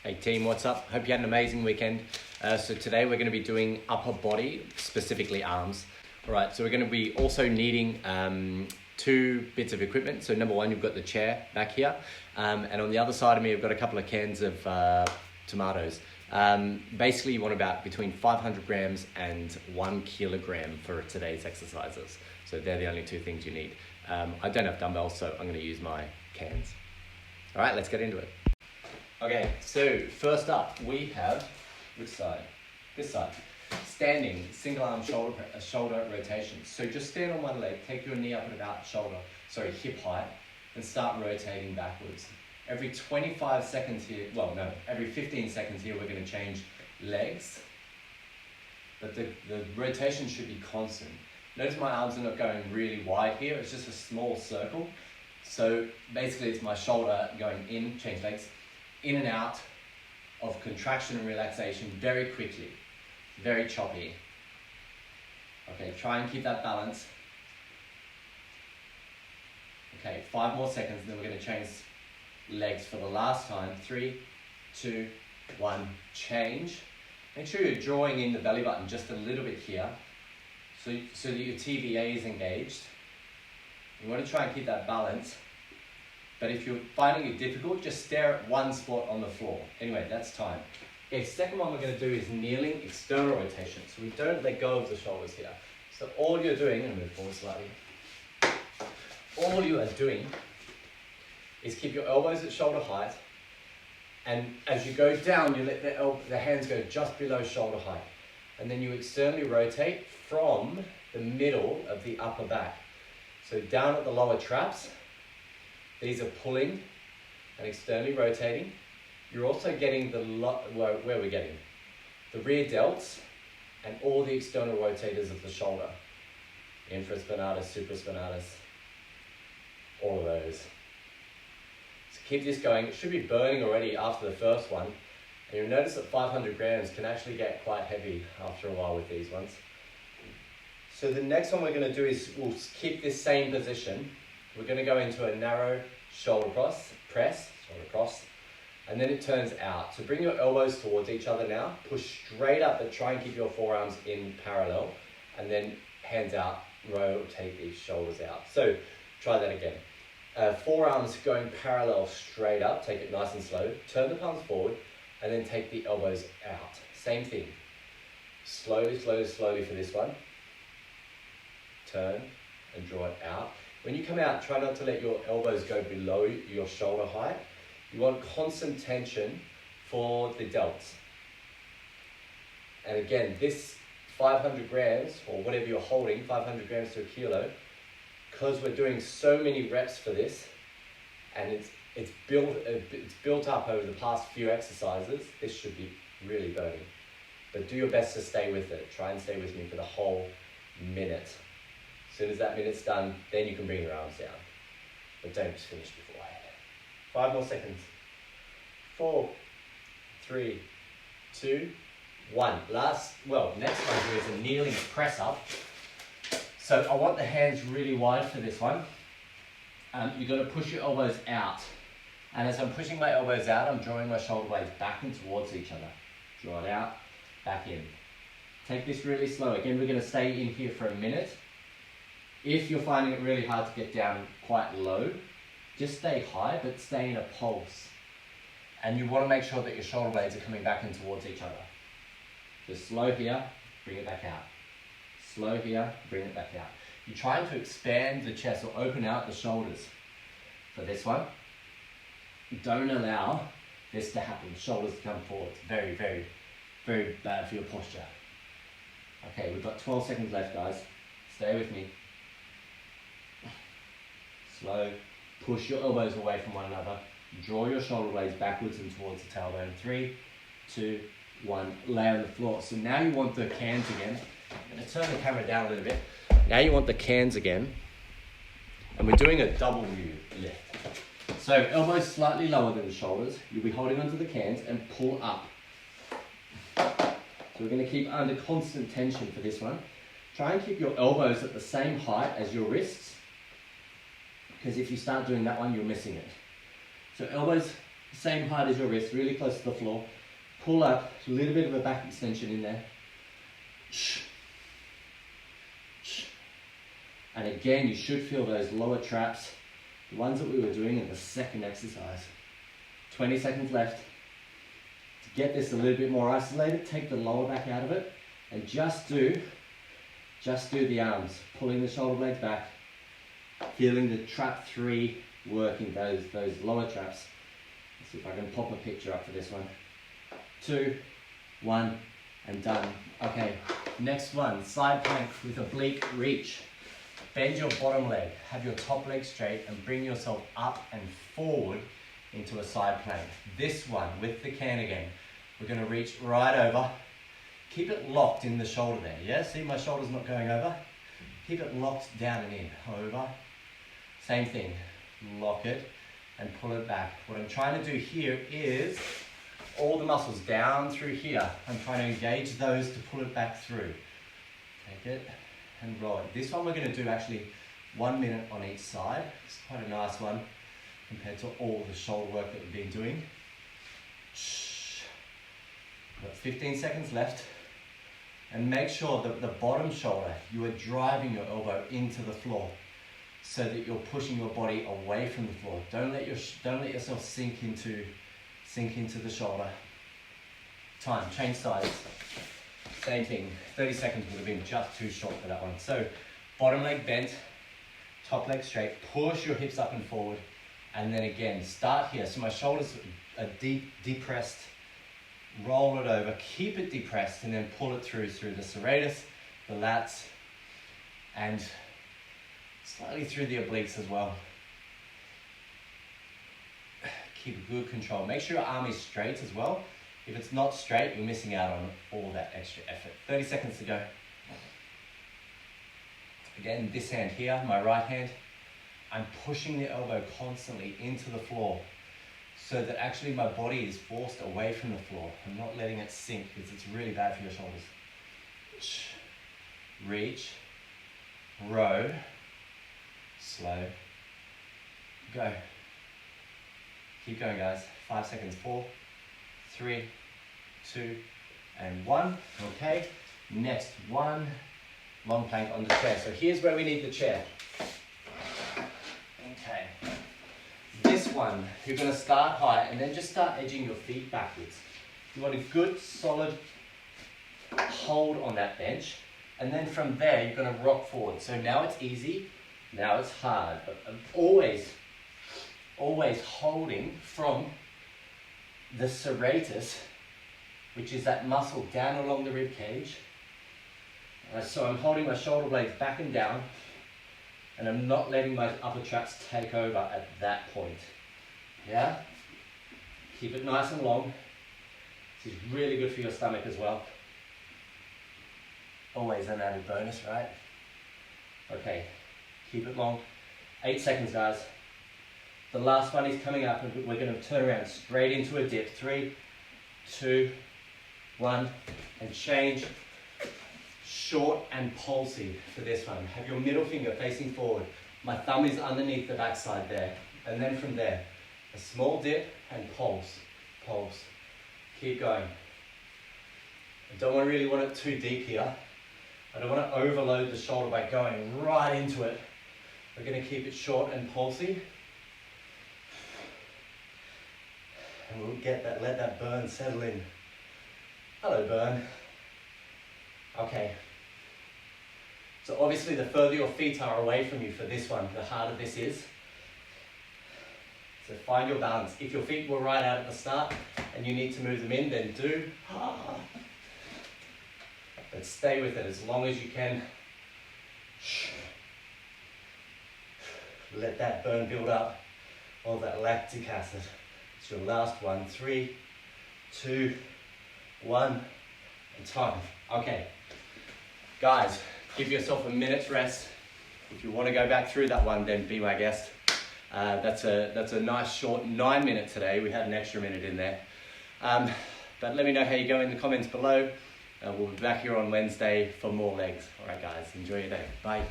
Hey team, what's up? Hope you had an amazing weekend. So today we're going to be doing upper body, specifically arms. All right, so we're going to be also needing two bits of equipment. So number one, you've got the chair back here. And on the other side of me, I've got a couple of cans of tomatoes. Basically, you want about between 500 grams and 1 kilogram for today's exercises. So they're the only two things you need. I don't have dumbbells, so I'm going to use my cans. All right, let's get into it. Okay, so first up we have, which side? This side. Standing, single arm shoulder rotation. So just stand on one leg, take your knee up at about hip height, and start rotating backwards. Every 25 seconds here, every 15 seconds here we're going to change legs, but the rotation should be constant. Notice my arms are not going really wide here, it's just a small circle. So basically it's my shoulder going in, change legs, in and out of contraction and relaxation very quickly, very choppy. Okay, try and keep that balance. Okay, 5 more seconds, and then we're going to change legs for the last time. 3, 2, 1, change. Make sure you're drawing in the belly button just a little bit here, so that your TVA is engaged. You want to try and keep that balance. But if you're finding it difficult, just stare at one spot on the floor. Anyway, that's time. Okay, second one we're going to do is kneeling external rotation. So we don't let go of the shoulders here. So all you're doing, and move forward slightly. All you are doing is keep your elbows at shoulder height. And as you go down, you let the hands go just below shoulder height. And then you externally rotate from the middle of the upper back. So down at the lower traps. These are pulling and externally rotating. You're also getting where we're getting the rear delts and all the external rotators of the shoulder. Infraspinatus, supraspinatus, all of those. So keep this going. It should be burning already after the first one. And you'll notice that 500 grams can actually get quite heavy after a while with these ones. So the next one we're going to do is we'll keep this same position. We're going to go into a narrow shoulder press, and then it turns out. So bring your elbows towards each other now, push straight up, but try and keep your forearms in parallel, and then hands out, rotate these shoulders out. So try that again. Forearms going parallel straight up, take it nice and slow, turn the palms forward, and then take the elbows out. Same thing. Slowly, slowly, slowly for this one. Turn and draw it out. When you come out, try not to let your elbows go below your shoulder height. You want constant tension for the delts. And again, this 500 grams, or whatever you're holding, 500 grams to a kilo, because we're doing so many reps for this, and it's built up over the past few exercises, this should be really burning. But do your best to stay with it. Try and stay with me for the whole minute. As soon as that minute's done, then you can bring your arms down. But don't finish beforehand. 5 more seconds. 4, 3, 2, 1. Next one here is a kneeling press up. So I want the hands really wide for this one. You've got to push your elbows out. And as I'm pushing my elbows out, I'm drawing my shoulder blades back and towards each other. Draw it out, back in. Take this really slow. Again, we're going to stay in here for a minute. If you're finding it really hard to get down quite low, just stay high, but stay in a pulse. And you want to make sure that your shoulder blades are coming back and towards each other. Just slow here, bring it back out. Slow here, bring it back out. You're trying to expand the chest or open out the shoulders. For this one, don't allow this to happen. Shoulders to come forward. It's very, very, very bad for your posture. Okay, we've got 12 seconds left, guys. Stay with me. Slow, push your elbows away from one another. Draw your shoulder blades backwards and towards the tailbone. 3, 2, 1, lay on the floor. So now you want the cans again. I'm going to turn the camera down a little bit. Now you want the cans again. And we're doing a W lift. So elbows slightly lower than the shoulders. You'll be holding onto the cans and pull up. So we're going to keep under constant tension for this one. Try and keep your elbows at the same height as your wrists. Because if you start doing that one, you're missing it. So elbows Same height as your wrist, really close to the floor. Pull up, a little bit of a back extension in there. And again, you should feel those lower traps, the ones that we were doing in the second exercise. 20 seconds left. To get this a little bit more isolated, take the lower back out of it and just do the arms, pulling the shoulder blades back, feeling the trap 3 working, those lower traps. Let's see if I can pop a picture up for this one. 2, 1, and done. Okay, next one, side plank with oblique reach. Bend your bottom leg, have your top leg straight and bring yourself up and forward into a side plank. This one with the can again. We're gonna reach right over. Keep it locked in the shoulder there, yeah? See my shoulder's not going over? Keep it locked down and in, over. Same thing, lock it and pull it back. What I'm trying to do here is all the muscles down through here. I'm trying to engage those to pull it back through. Take it and roll it. This one we're going to do actually 1 minute on each side. It's quite a nice one compared to all the shoulder work that we've been doing. Got 15 seconds left. And make sure that the bottom shoulder, you are driving your elbow into the floor so that you're pushing your body away from the floor. Don't let yourself sink into the shoulder. Time, change sides. Same thing, 30 seconds would have been just too short for that one. So bottom leg bent, top leg straight, push your hips up and forward, and then again, start here. So my shoulders are depressed, roll it over, keep it depressed, and then pull it through the serratus, the lats, and slightly through the obliques as well. Keep good control. Make sure your arm is straight as well. If it's not straight, you're missing out on all that extra effort. 30 seconds to go. Again, this hand here, my right hand, I'm pushing the elbow constantly into the floor so that actually my body is forced away from the floor. I'm not letting it sink because it's really bad for your shoulders. Reach, row, slow, go. Keep going, guys. 5 seconds. 4, 3, 2, and 1. Okay. Next one, long plank on the chair. So here's where we need the chair. Okay. This one, you're going to start high and then just start edging your feet backwards. You want a good, solid hold on that bench. And then from there, you're going to rock forward. So now it's easy. Now it's hard. But always holding from the serratus, which is that muscle down along the rib cage. So I'm holding my shoulder blades back and down, and I'm not letting my upper traps take over at that point. Yeah? Keep it nice and long. This is really good for your stomach as well. Always an added bonus, right? Okay, keep it long. 8 seconds, guys. The last one is coming up and we're going to turn around straight into a dip. 3, 2, 1, and change. Short and pulsy for this one. Have your middle finger facing forward. My thumb is underneath the backside there. And then from there, a small dip and pulse, pulse. Keep going. I don't really want it too deep here. I don't want to overload the shoulder by going right into it. We're going to keep it short and pulsy. And we'll get that, let that burn settle in. Hello, burn. Okay. So obviously the further your feet are away from you for this one, the harder this is. So find your balance. If your feet were right out at the start and you need to move them in, then do. But stay with it as long as you can. Let that burn build up, all that lactic acid. It's your last one. 3, 2, 1, and time. Okay, guys, give yourself a minute's rest. If you want to go back through that one, then be my guest. That's a nice short 9 minute today. We had an extra minute in there. But let me know how you go in the comments below. We'll be back here on Wednesday for more legs. All right, guys, enjoy your day. Bye.